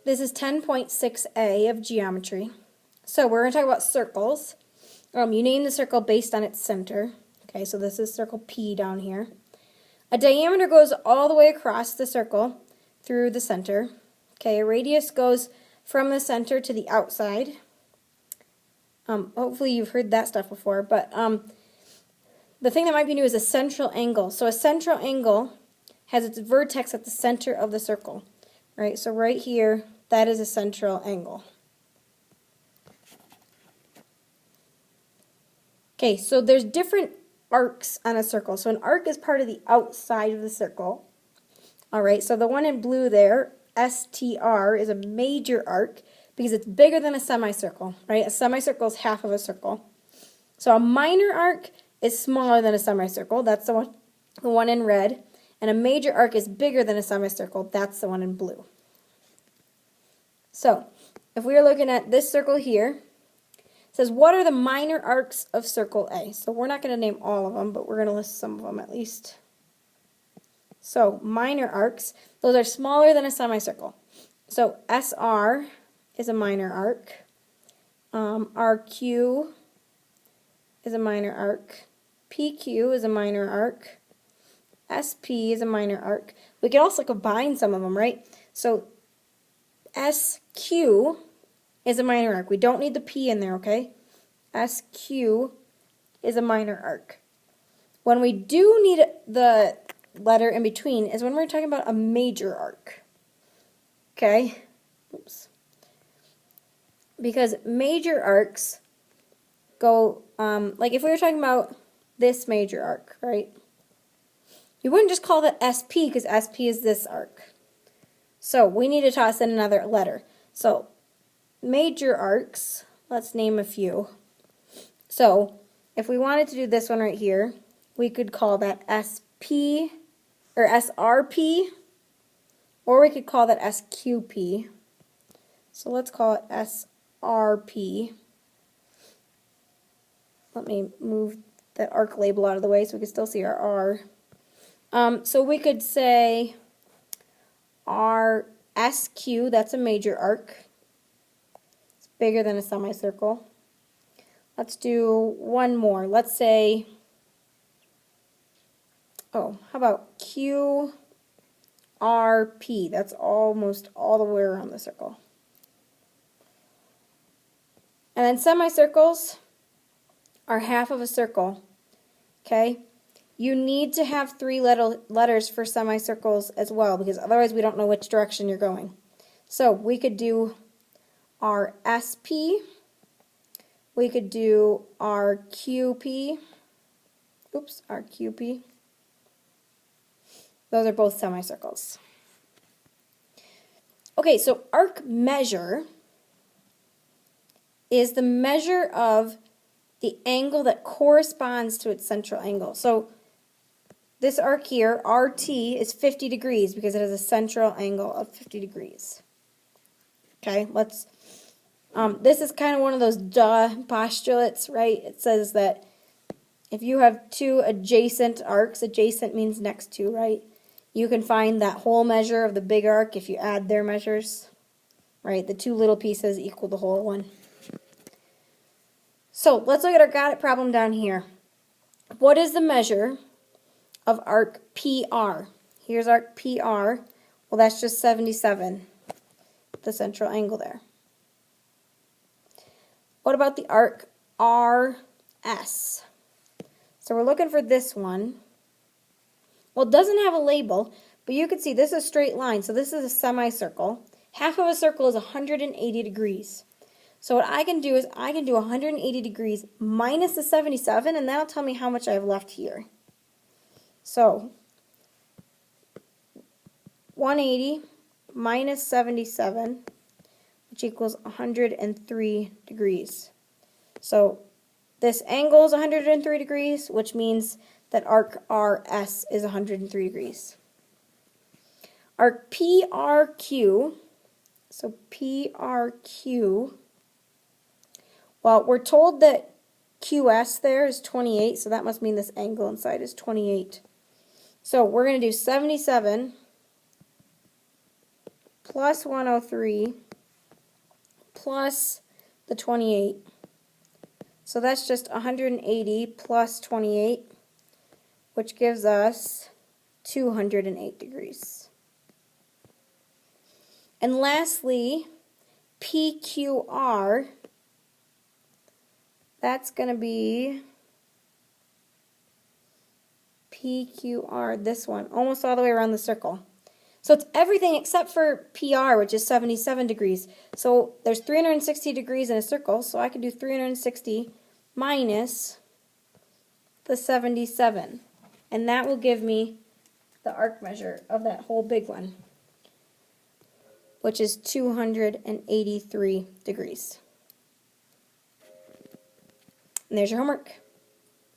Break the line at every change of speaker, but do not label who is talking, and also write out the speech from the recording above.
This is 10.6a of geometry. So we're going to talk about circles. You name the circle based on its center. Okay, so this is circle P down here. A diameter goes all the way across the circle through the center. Okay, a radius goes from the center to the outside. Hopefully you've heard that stuff before, but the thing that might be new is a central angle. So a central angle has its vertex at the center of the circle. Right, so right here, that is a central angle. Okay, so there's different arcs on a circle. So an arc is part of the outside of the circle. All right, so the one in blue there, STR, is a major arc because it's bigger than a semicircle, right? A semicircle is half of a circle. So a minor arc is smaller than a semicircle. That's the one in red. And a major arc is bigger than a semicircle. That's the one in blue. So if we are looking at this circle here, it says, what are the minor arcs of circle A? So we're not going to name all of them, but we're going to list some of them at least. So minor arcs, those are smaller than a semicircle. So SR is a minor arc. RQ is a minor arc. PQ is a minor arc. SP is a minor arc. We can also combine some of them, right? So SQ is a minor arc. We don't need the P in there, okay? SQ is a minor arc. When we do need the letter in between is when we're talking about a major arc. Okay? Oops. Because major arcs go, like if we were talking about this major arc, right? You wouldn't just call that SP because SP is this arc. So we need to toss in another letter. So major arcs, let's name a few. So if we wanted to do this one right here, we could call that SP or SRP, or we could call that SQP. So let's call it SRP. Let me move that arc label out of the way so we can still see our R. So we could say RSQ, that's a major arc. It's bigger than a semicircle. Let's do one more. Let's say, how about QRP? That's almost all the way around the circle. And then semicircles are half of a circle. Okay? You need to have 3 letters for semicircles as well, because otherwise we don't know which direction you're going. So we could do our SP. We could do our QP. Oops, our QP. Those are both semicircles. Okay, so arc measure is the measure of the angle that corresponds to its central angle. So this arc here, RT, is 50 degrees because it has a central angle of 50 degrees. Okay, this is kind of one of those postulates, right? It says that if you have 2 adjacent arcs, adjacent means next to, right? You can find that whole measure of the big arc if you add their measures, right? The 2 little pieces equal the whole one. So let's look at our got it problem down here. What is the measure of arc PR? Here's arc PR. Well, that's just 77, the central angle there. What about the arc RS? So we're looking for this one. Well, it doesn't have a label, but you can see this is a straight line. So this is a semicircle. Half of a circle is 180 degrees. So what I can do is I can do 180 degrees minus the 77, and that'll tell me how much I have left here. So 180 minus 77, which equals 103 degrees. So this angle is 103 degrees, which means that arc RS is 103 degrees. Arc PRQ, so PRQ, well, we're told that QS there is 28, so that must mean this angle inside is 28. So we're going to do 77 plus 103 plus the 28. So that's just 180 plus 28, which gives us 208 degrees. And lastly, PQR, that's going to be PQR, this one, almost all the way around the circle. So it's everything except for PR, which is 77 degrees. So there's 360 degrees in a circle, so I can do 360 minus the 77. And that will give me the arc measure of that whole big one, which is 283 degrees. And there's your homework.